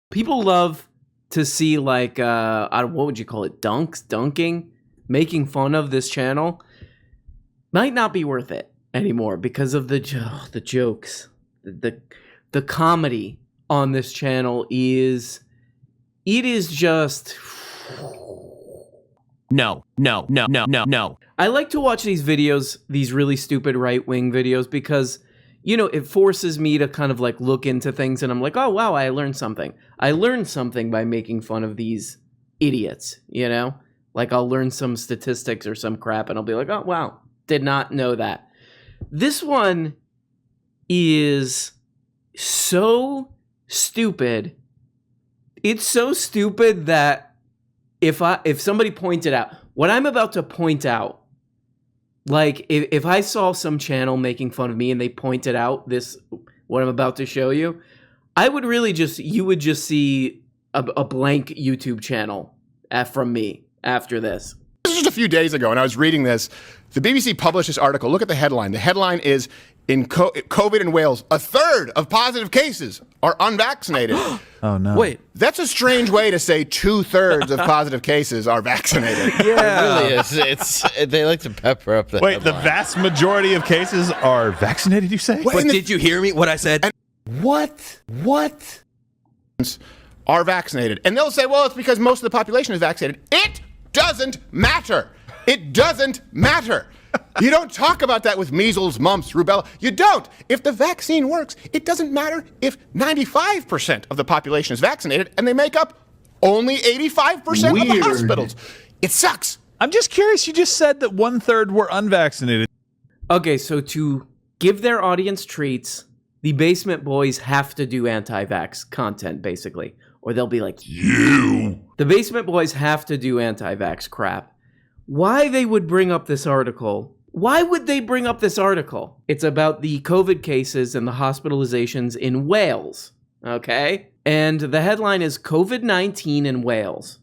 People love to see like what would you call it? Dunking, making fun of this channel. Might not be worth it anymore because of the jokes. The comedy on this channel is just No. I like to watch these videos, these really stupid right-wing videos, because, you know, it forces me to kind of like look into things and I'm like, oh, wow, I learned something. I learned something by making fun of these idiots, you know? Like I'll learn some statistics or some crap and I'll be like, oh, wow, did not know that. This one is so stupid. It's so stupid that if somebody pointed out, what I'm about to point out, like, if I saw some channel making fun of me and they pointed out what I'm about to show you, you would just see a blank YouTube channel from me after this. This was just a few days ago, and I was reading this. The BBC published this article. Look at the headline. The headline is, in COVID in Wales, a third of positive cases are unvaccinated. Oh, no. Wait, that's a strange way to say 2/3 of positive cases are vaccinated. Yeah. It really is. They like to pepper up the Wait, headline. the vast majority of cases are vaccinated, you say? But did you hear me? What I said? What? Are vaccinated. And they'll say, well, it's because most of the population is vaccinated. It doesn't matter. It doesn't matter. You don't talk about that with measles, mumps, rubella. You don't. If the vaccine works, it doesn't matter if 95% of the population is vaccinated and they make up only 85% of the hospitals. It sucks. I'm just curious. You just said that 1/3 were unvaccinated. Okay, so to give their audience treats, the Basement Boys have to do anti-vax content, basically. Or they'll be like, you! The Basement Boys have to do anti-vax crap. Why they would bring up this article? Why would they bring up this article? It's about the COVID cases and the hospitalizations in Wales, okay? And the headline is COVID-19 in Wales.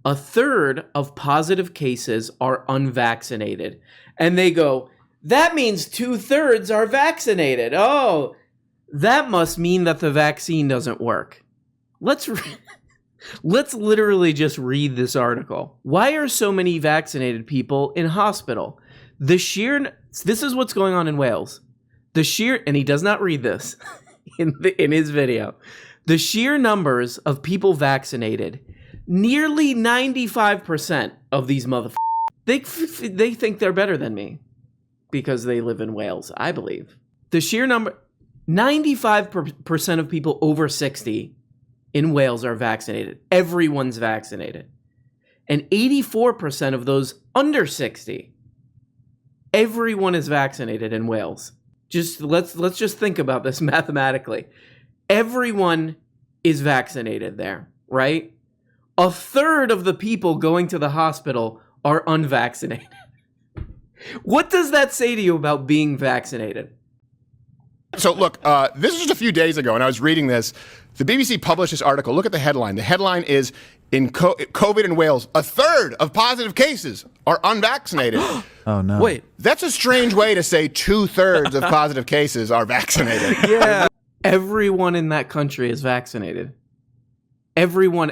A third of positive cases are unvaccinated. And they go, that means 2/3 are vaccinated. Oh, that must mean that the vaccine doesn't work. Let's literally just read this article. Why are so many vaccinated people in hospital? This is what's going on in Wales. And he does not read this in his video. The sheer numbers of people vaccinated, nearly 95% of these motherfuckers, they think they're better than me because they live in Wales, I believe. The sheer number, 95% of people over 60 in Wales are vaccinated. Everyone's vaccinated. And 84% of those under 60, everyone is vaccinated in Wales. Let's just think about this mathematically. Everyone is vaccinated there, right? A third of the people going to the hospital are unvaccinated. What does that say to you about being vaccinated? So look, this was just a few days ago, and I was reading this. The BBC published this article. Look at the headline. The headline is, in COVID in Wales, a third of positive cases are unvaccinated. Oh, no. Wait, that's a strange way to say 2/3 of positive cases are vaccinated. Yeah. Everyone in that country is vaccinated. Everyone.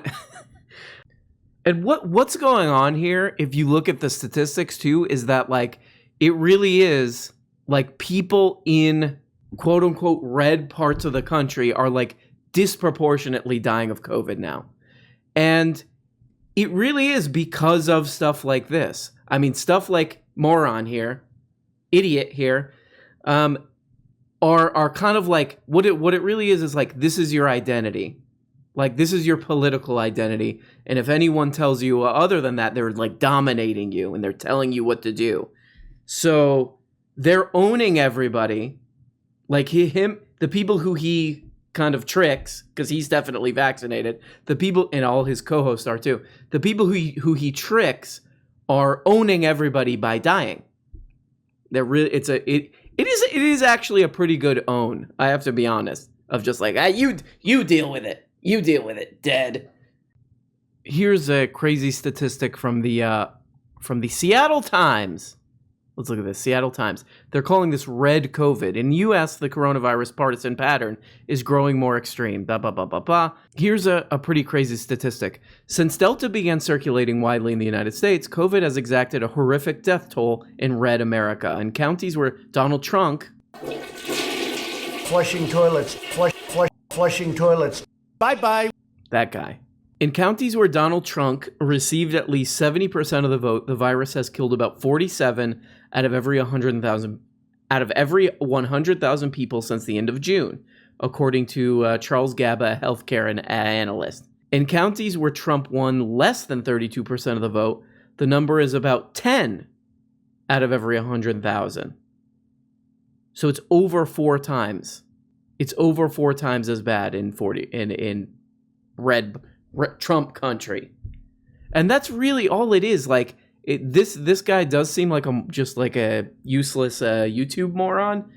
And what's going on here, if you look at the statistics too, is that like it really is like people in quote unquote red parts of the country are like disproportionately dying of COVID now. And it really is because of stuff like this. I mean, stuff like moron here, idiot here, are kind of like what it really is like, this is your identity. Like, this is your political identity. And if anyone tells you other than that, they're like dominating you and they're telling you what to do. So they're owning everybody. Like the people who he kind of tricks, because he's definitely vaccinated. The people, and all his co-hosts are too. The people who he tricks are owning everybody by dying. They're really, it is actually a pretty good own. I have to be honest. Of just like, you deal with it. You deal with it, dead. Here's a crazy statistic from the Seattle Times. Let's look at this. Seattle Times. They're calling this red COVID. In U.S., the coronavirus partisan pattern is growing more extreme. Blah, blah, blah, blah, blah. Here's a pretty crazy statistic. Since Delta began circulating widely in the United States, COVID has exacted a horrific death toll in red America. In counties where Donald Trump... Flushing toilets. Flushing toilets. Bye-bye. That guy. In counties where Donald Trump received at least 70% of the vote, the virus has killed about 47 out of every 100,000 people since the end of June, according to Charles Gaba, a healthcare analyst. In counties where Trump won less than 32% of the vote, the number is about 10 out of every 100,000. So it's over 4 times. It's over 4 times as bad in red Trump country. And that's really all it is. Like this guy does seem like just like a useless YouTube moron,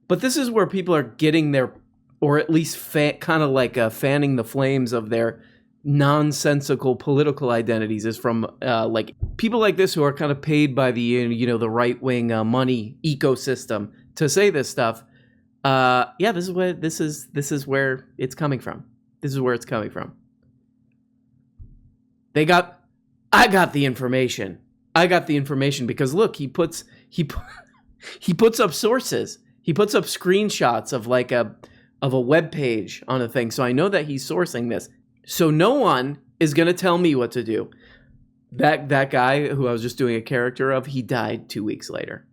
but this is where people are getting their, or at least kind of like fanning the flames of their nonsensical political identities, is from like people like this who are kind of paid by the the right-wing money ecosystem to say this stuff. This is where it's coming from. This is where it's coming from. I got the information. I got the information because look, he puts up sources. He puts up screenshots of like a web page on a thing. So I know that he's sourcing this. So no one is going to tell me what to do. That guy who I was just doing a character of, he died 2 weeks later.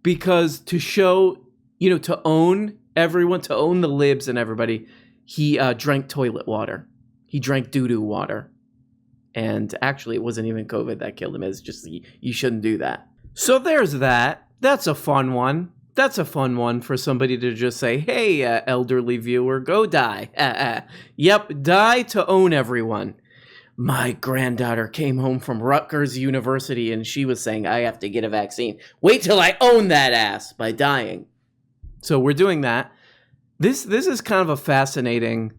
Because to show, to own everyone, to own the libs and everybody, he drank toilet water. He drank doo-doo water. And actually, it wasn't even COVID that killed him. It's just, you shouldn't do that. So there's that. That's a fun one. That's a fun one for somebody to just say, hey, elderly viewer, go die. Yep, die to own everyone. My granddaughter came home from Rutgers University and she was saying, I have to get a vaccine. Wait till I own that ass by dying. So we're doing that. This is kind of a fascinating...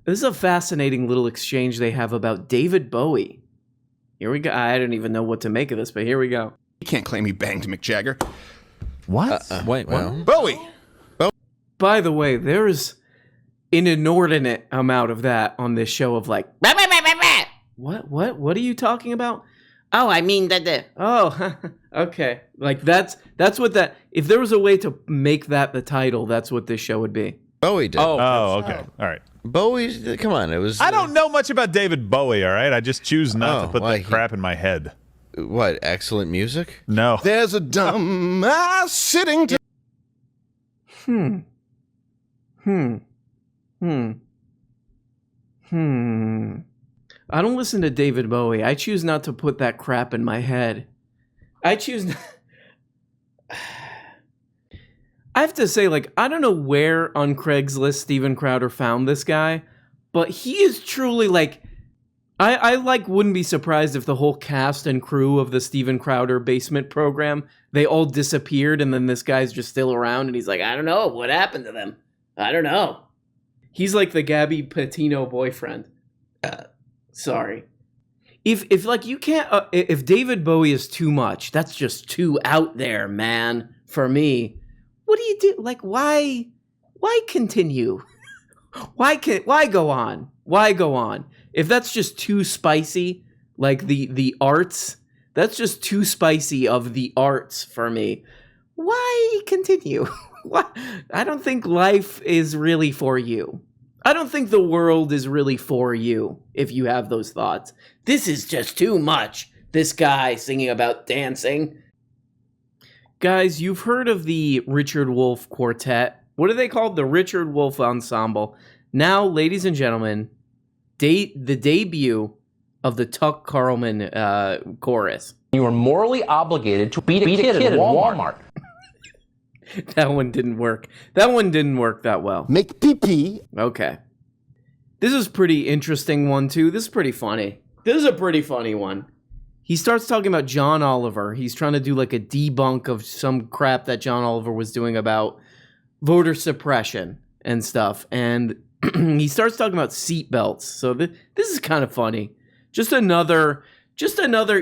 This is a fascinating little exchange they have about David Bowie. Here we go. I don't even know what to make of this, but here we go. You can't claim he banged Mick Jagger. What? Wait, what? Bowie! By the way, there's an inordinate amount of that on this show of like, what are you talking about? Oh, I mean that. Oh, okay. Like that's what that. If there was a way to make that the title, that's what this show would be. Bowie did. Oh, okay. All right. Bowie, come on. It was. I don't know much about David Bowie, all right? I just choose not to put why, that crap in my head. What, excellent music? No. There's a dumb ass sitting to... I don't listen to David Bowie. I choose not to put that crap in my head. I choose not... I have to say, like, I don't know where on Craigslist Steven Crowder found this guy, but he is truly, like... I wouldn't be surprised if the whole cast and crew of the Steven Crowder basement program, they all disappeared and then this guy's just still around and he's like, I don't know, what happened to them? I don't know. He's like the Gabby Petito boyfriend. Sorry. If like you can't, if David Bowie is too much, that's just too out there, man, for me. What do you do? Like, why continue? Why go on? Why go on? If that's just too spicy, like the arts, that's just too spicy of the arts for me. Why continue? Why? I don't think life is really for you. I don't think the world is really for you if you have those thoughts. This is just too much. This guy singing about dancing. Guys, you've heard of the Richard Wolff Quartet. What are they called? The Richard Wolff Ensemble. Now, ladies and gentlemen, the debut of the Tuck Carlman chorus. You are morally obligated to beat a kid at Walmart. That one didn't work. That one didn't work that well. Make pee-pee. Okay. This is pretty interesting one, too. This is pretty funny. This is a pretty funny one. He starts talking about John Oliver. He's trying to do like a debunk of some crap that John Oliver was doing about voter suppression and stuff. And he starts talking about seatbelts. So this is kind of funny. Just another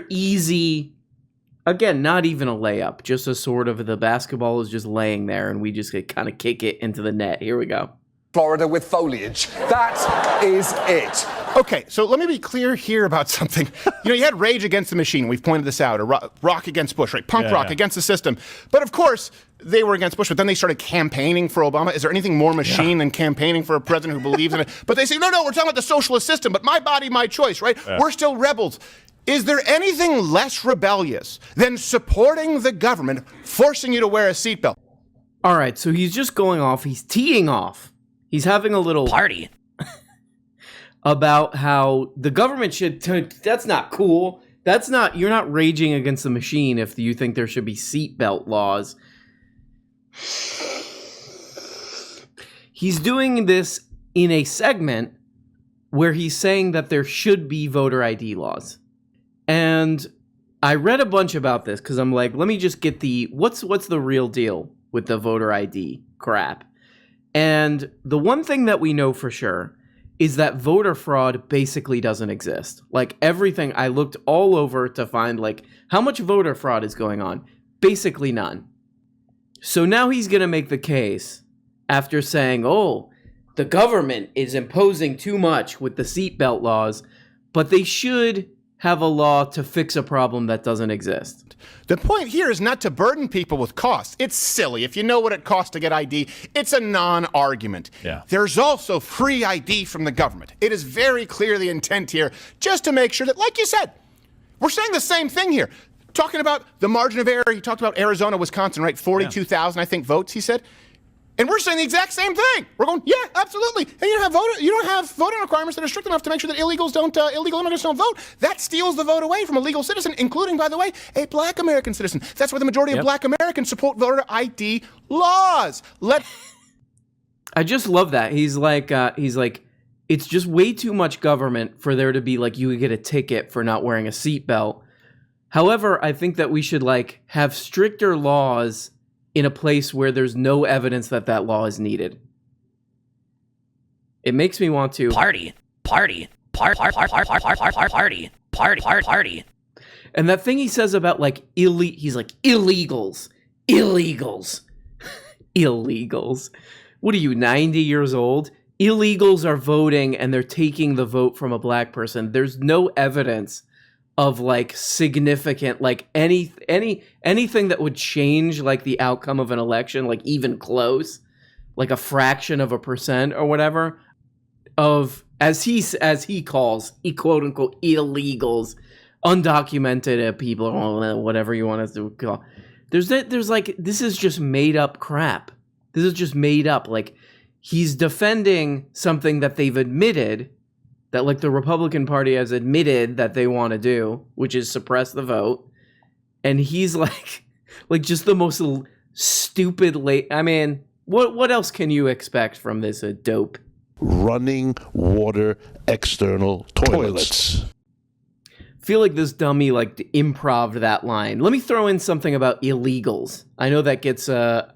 easy Again, not even a layup, just a sort of the basketball is just laying there and we just kind of kick it into the net. Here we go. Florida with foliage. That is it. Okay, so let me be clear here about something. You had Rage Against the Machine. We've pointed this out. Or rock against Bush, right? Punk rock against the system. But of course, they were against Bush, but then they started campaigning for Obama. Is there anything more machine than campaigning for a president who believes in it? But they say, no, we're talking about the socialist system, but my body, my choice, right? Yeah. We're still rebels. Is there anything less rebellious than supporting the government forcing you to wear a seatbelt? All right, so he's just going off. He's teeing off. He's having a little party about how the government should. That's not cool. That's not. You're not raging against the machine if you think there should be seatbelt laws. He's doing this in a segment where he's saying that there should be voter ID laws. And I read a bunch about this because I'm like, let me just get what's the real deal with the voter ID crap. And the one thing that we know for sure is that voter fraud basically doesn't exist. Like everything, I looked all over to find like how much voter fraud is going on. Basically none. So now he's going to make the case after saying, oh, the government is imposing too much with the seatbelt laws, but they should have a law to fix a problem that doesn't exist. The point here is not to burden people with costs. It's silly. If you know what it costs to get ID, it's a non-argument. Yeah. There's also free ID from the government. It is very clear the intent here, just to make sure that, like you said, we're saying the same thing here. Talking about the margin of error, he talked about Arizona, Wisconsin, right? 42,000, I think, votes, he said. And we're saying the exact same thing. We're going, yeah, absolutely. And you don't have voting requirements that are strict enough to make sure that illegal immigrants don't vote. That steals the vote away from a legal citizen, including, by the way, a black American citizen. That's why the majority of black Americans support voter ID laws. I just love that. He's like, it's just way too much government for there to be like, you would get a ticket for not wearing a seatbelt. However, I think that we should like have stricter laws in a place where there's no evidence that that law is needed. It makes me want to party. And that thing he says about like he's like illegals. Illegals. What are you, 90 years old? Illegals are voting and they're taking the vote from a black person. There's no evidence of like significant, like anything that would change like the outcome of an election, like even close, like a fraction of a percent or whatever, of as he calls quote unquote illegals, undocumented people, or whatever you want us to call. There's like, this is just made up crap. This is just made up. Like he's defending something that they've admitted, that like the Republican Party has admitted that they want to do, which is suppress the vote. And he's like just the most stupid I mean, what else can you expect from this dope? Running water external toilets. Feel like this dummy like improv'd that line. Let me throw in something about illegals. I know that gets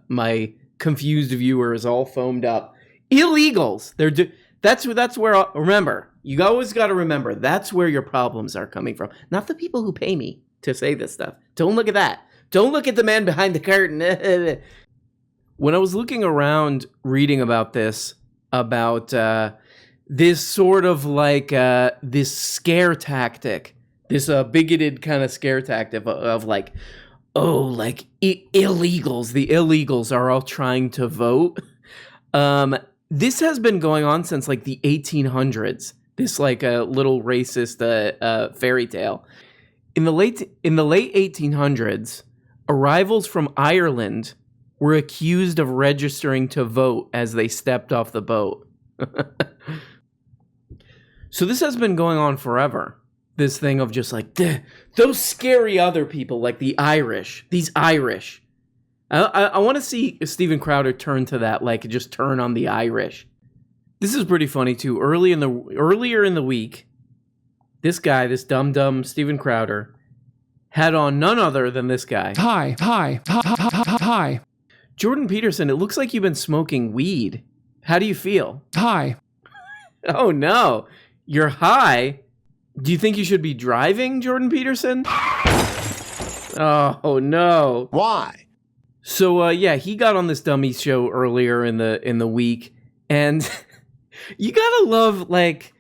my confused viewers all foamed up. Illegals. That's where remember. You always got to remember, that's where your problems are coming from. Not the people who pay me to say this stuff. Don't look at that. Don't look at the man behind the curtain. When I was looking around reading about this, about this sort of like this scare tactic, this bigoted kind of scare tactic of like, oh, like illegals. The illegals are all trying to vote. This has been going on since like the 1800s. This like a little racist fairy tale. In the late 1800s, arrivals from Ireland were accused of registering to vote as they stepped off the boat. So this has been going on forever. This thing of just like those scary other people, like the Irish. These Irish. I want to see Steven Crowder turn to that, like just turn on the Irish. This is pretty funny too. Earlier in the week, this guy, this dumb Steven Crowder, had on none other than this guy. Hi. Jordan Peterson, it looks like you've been smoking weed. How do you feel? Hi. Oh no, you're high. Do you think you should be driving, Jordan Peterson? Oh no. Why? So yeah, he got on this dummy show earlier in the week, and you gotta love, like,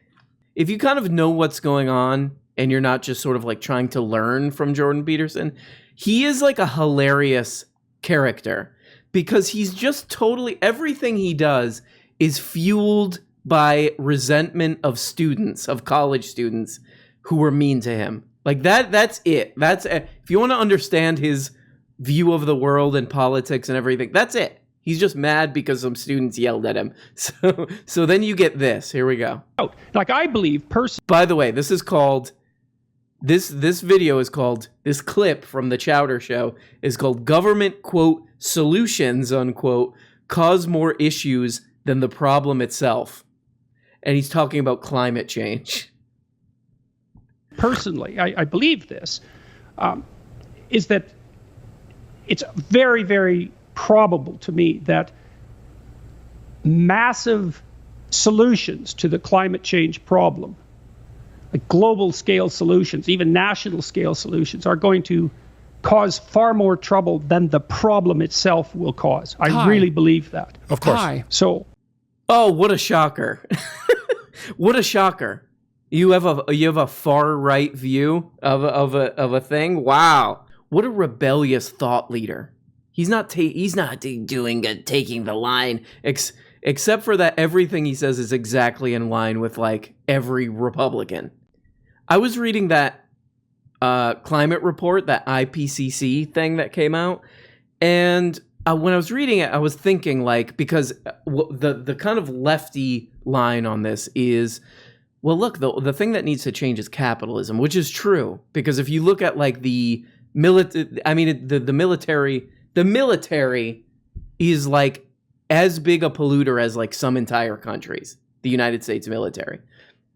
if you kind of know what's going on and you're not just sort of like trying to learn from Jordan Peterson, he is like a hilarious character because he's just totally, everything he does is fueled by resentment of students, of college students who were mean to him. Like that's it. That's it. If you want to understand his view of the world and politics and everything, that's it. He's just mad because some students yelled at him. So then you get this. Here we go. Like, I believe By the way, this is called, this video is called, this clip from the Chowder Show is called "Government, quote, solutions, unquote, cause more issues than the problem itself." And he's talking about climate change. personally, I believe this, is that it's very, very probable to me that massive solutions to the climate change problem, like global scale solutions, even national scale solutions, are going to cause far more trouble than the problem itself will cause. I really believe that. Of course. So, oh, what a shocker. What a shocker. You have a far right view of a thing. Wow. What a rebellious thought leader. He's not taking the line, except for that everything he says is exactly in line with like every Republican. I was reading that climate report, that IPCC thing that came out, and when I was reading it, I was thinking, like, because the kind of lefty line on this is, well, look, the thing that needs to change is capitalism, which is true, because if you look at like the military is like as big a polluter as like some entire countries, the United States military.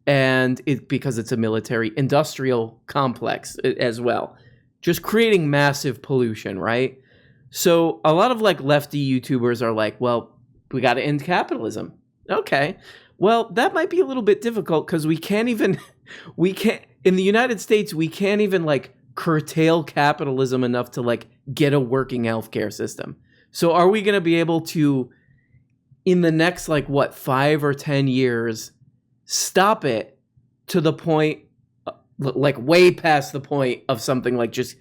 And because it's a military industrial complex as well, just creating massive pollution, right? So a lot of like lefty YouTubers are like, well, we got to end capitalism. Okay. Well, that might be a little bit difficult because in the United States, we can't even like curtail capitalism enough to like get a working healthcare system. So are we going to be able to, in the next like 5 or 10 years, stop it to the point, like way past the point of something like just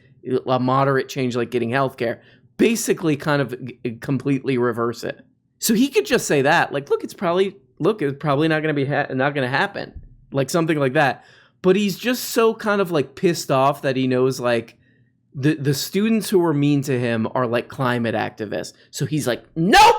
a moderate change, like getting healthcare, basically kind of completely reverse it? So he could just say that, like, look, it's probably not going to be not going to happen, like something like that. But he's just so kind of like pissed off that he knows like the students who were mean to him are like climate activists. So he's like, nope,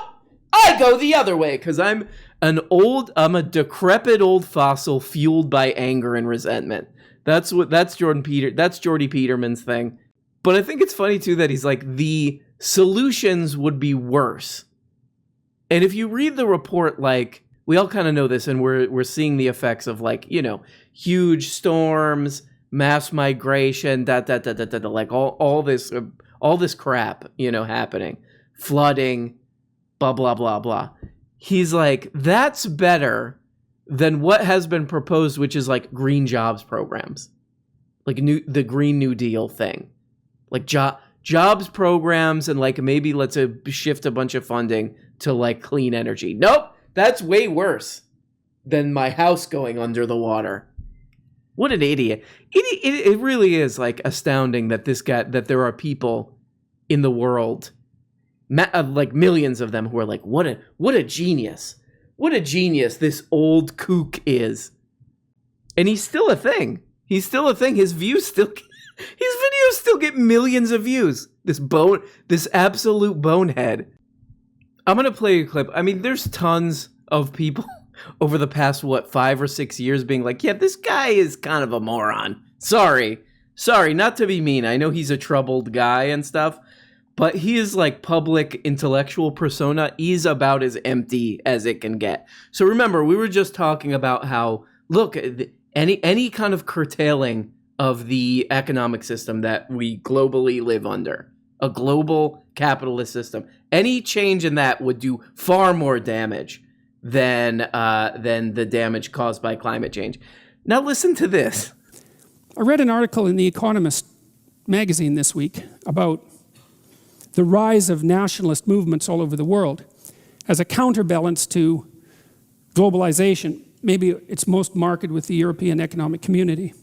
I go the other way because I'm a decrepit old fossil fueled by anger and resentment. That's Jordy Peterman's thing. But I think it's funny too that he's like, the solutions would be worse. And if you read the report, like, we all kind of know this, and we're seeing the effects of like, you know, huge storms, mass migration, like all this crap, you know, happening, flooding, blah blah blah blah. He's like, that's better than what has been proposed, which is like green jobs programs, like the Green New Deal thing, like jobs programs, and like maybe let's shift a bunch of funding to like clean energy. Nope. That's way worse than my house going under the water. What an idiot. It really is like astounding that that there are people in the world, like millions of them, who are like, what a genius. What a genius this old kook is. And he's still a thing. His videos still get millions of views. This absolute bonehead. I'm going to play a clip. I mean, there's tons of people over the past, 5 or 6 years being like, yeah, this guy is kind of a moron. Sorry, not to be mean. I know he's a troubled guy and stuff, but he is like public intellectual persona. He's about as empty as it can get. So remember, we were just talking about how, look, any kind of curtailing of the economic system that we globally live under, a global capitalist system, any change in that would do far more damage than the damage caused by climate change. Now listen to this. I read an article in The Economist magazine this week about the rise of nationalist movements all over the world as a counterbalance to globalization. Maybe it's most marked with the European Economic Community.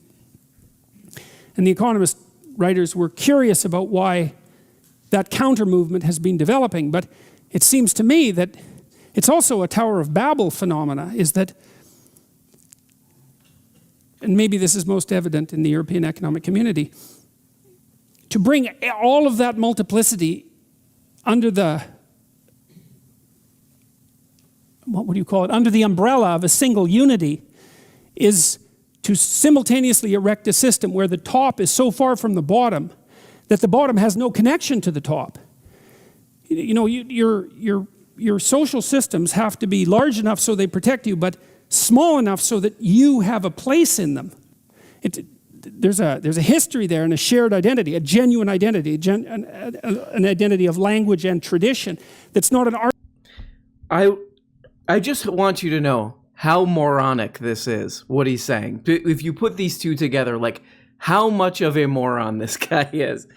And the Economist writers were curious about why that counter movement has been developing, but it seems to me that it's also a Tower of Babel phenomena, is that, and maybe this is most evident in the European Economic Community, to bring all of that multiplicity under the, what would you call it, under the umbrella of a single unity is to simultaneously erect a system where the top is so far from the bottom that the bottom has no connection to the top. You know, your social systems have to be large enough so they protect you, but small enough so that you have a place in them. There's a history there and a shared identity, a genuine identity, an identity of language and tradition that's not an art. I just want you to know how moronic this is, what he's saying. If you put these two together, like how much of a moron this guy is.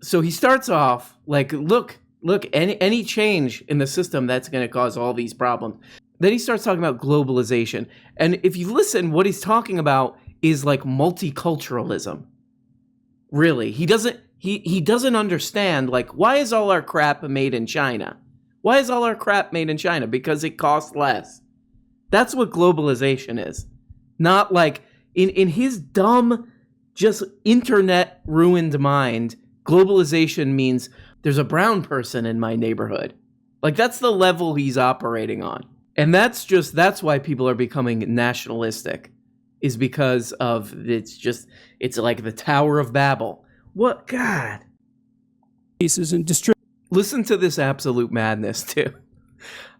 So he starts off like, look, any change in the system that's going to cause all these problems. Then he starts talking about globalization. And if you listen, what he's talking about is like multiculturalism. Really, he doesn't understand, like, why is all our crap made in China? Why is all our crap made in China? Because it costs less. That's what globalization is. Not like in his dumb, just internet ruined mind, globalization means there's a brown person in my neighborhood. Like that's the level he's operating on. And that's why people are becoming nationalistic, is because of it's like the Tower of Babel. What God? Listen to this absolute madness too.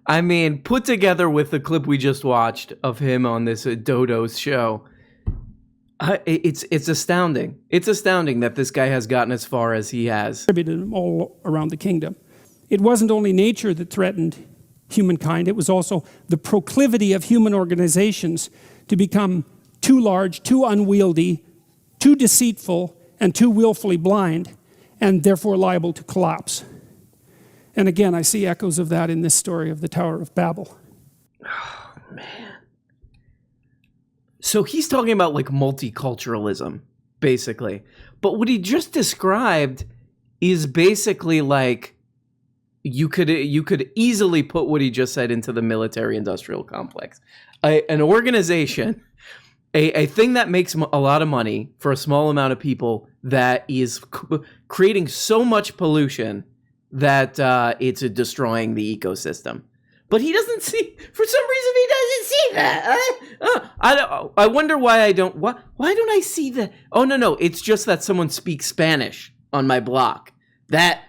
I mean, put together with the clip we just watched of him on this Dodo's show, it's astounding. It's astounding that this guy has gotten as far as he has. Distributed all around the kingdom. It wasn't only nature that threatened humankind, it was also the proclivity of human organizations to become too large, too unwieldy, too deceitful, and too willfully blind, and therefore liable to collapse. And again, I see echoes of that in this story of the Tower of Babel. Oh, man. So he's talking about like multiculturalism, basically. But what he just described is basically like you could easily put what he just said into the military-industrial complex. An organization, a thing that makes a lot of money for a small amount of people that is creating so much pollution that it's destroying the ecosystem. But he doesn't see, for some reason he doesn't see that. I wonder why I don't, why don't I see that? Oh, no, it's just that someone speaks Spanish on my block. That's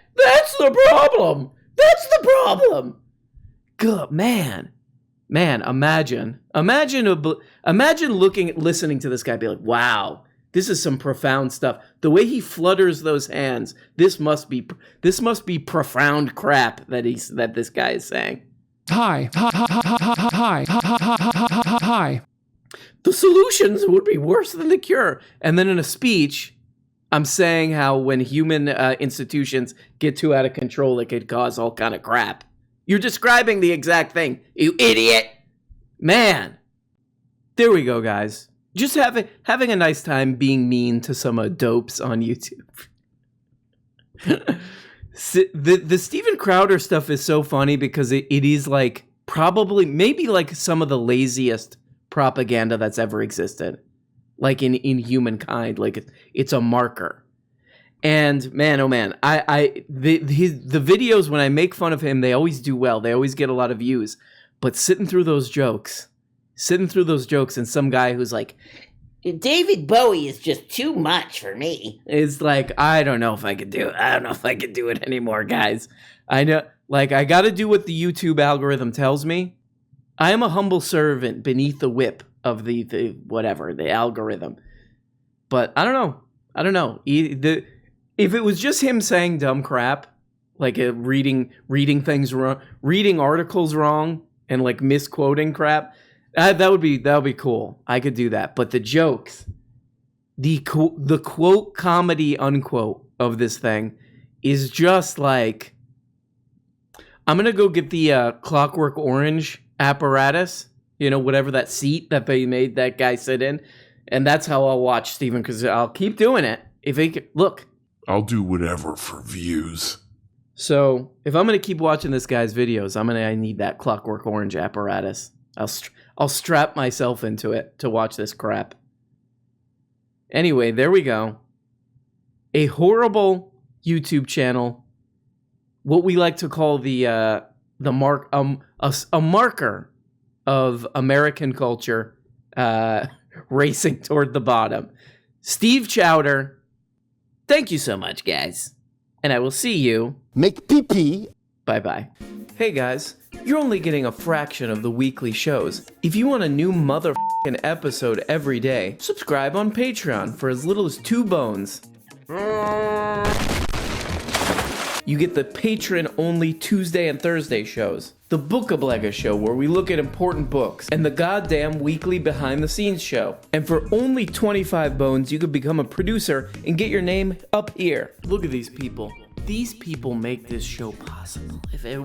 the problem. That's the problem. Good, man, imagine listening to this guy be like, wow, this is some profound stuff. The way he flutters those hands, this must be profound crap that this guy is saying. Hi. The solutions would be worse than the cure. And then in a speech, I'm saying how when human institutions get too out of control, it could cause all kind of crap. You're describing the exact thing, you idiot. Man. There we go, guys. Just having a nice time being mean to some dopes on YouTube. The Steven Crowder stuff is so funny because it is like probably maybe like some of the laziest propaganda that's ever existed, like in humankind. Like it's a marker. And man, oh man, the videos when I make fun of him, they always do well. They always get a lot of views. But sitting through those jokes, and some guy who's like, David Bowie is just too much for me. It's like, I don't know if I could do it. I don't know if I could do it anymore, guys. I know, like, I got to do what the YouTube algorithm tells me. I am a humble servant beneath the whip of the algorithm. But I don't know. If it was just him saying dumb crap, like reading things wrong, reading articles wrong, and like misquoting crap, that would be cool. I could do that. But the jokes, the quote comedy unquote of this thing is just like, I'm going to go get the Clockwork Orange apparatus, whatever that seat that they made that guy sit in. And that's how I'll watch, Steven, because I'll keep doing it. Look. I'll do whatever for views. So if I'm going to keep watching this guy's videos, I need that Clockwork Orange apparatus. I'll strap myself into it to watch this crap. Anyway, there we go. A horrible YouTube channel. What we like to call a marker of American culture racing toward the bottom. Steve Chowder, thank you so much, guys. And I will see you. Make pee-pee. Bye-bye. Hey, guys. You're only getting a fraction of the weekly shows. If you want a new motherfucking episode every day, subscribe on Patreon for as little as 2 bones. You get the patron-only Tuesday and Thursday shows, the Bookablega show where we look at important books, and the goddamn weekly behind-the-scenes show. And for only 25 bones, you could become a producer and get your name up here. Look at these people. These people make this show possible. If it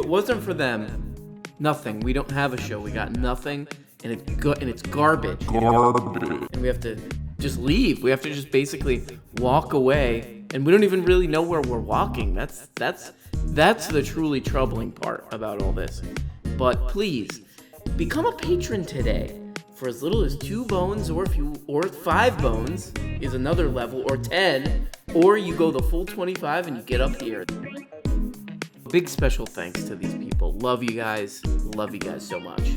wasn't for them, nothing. We don't have a show. We got nothing, and it's garbage. And we have to just leave. We have to just basically walk away. And we don't even really know where we're walking. That's the truly troubling part about all this. But please, become a patron today for as little as 2 bones, or 5 bones is another level, or 10, or you go the full 25 and you get up here. Big special thanks to these people. Love you guys. Love you guys so much.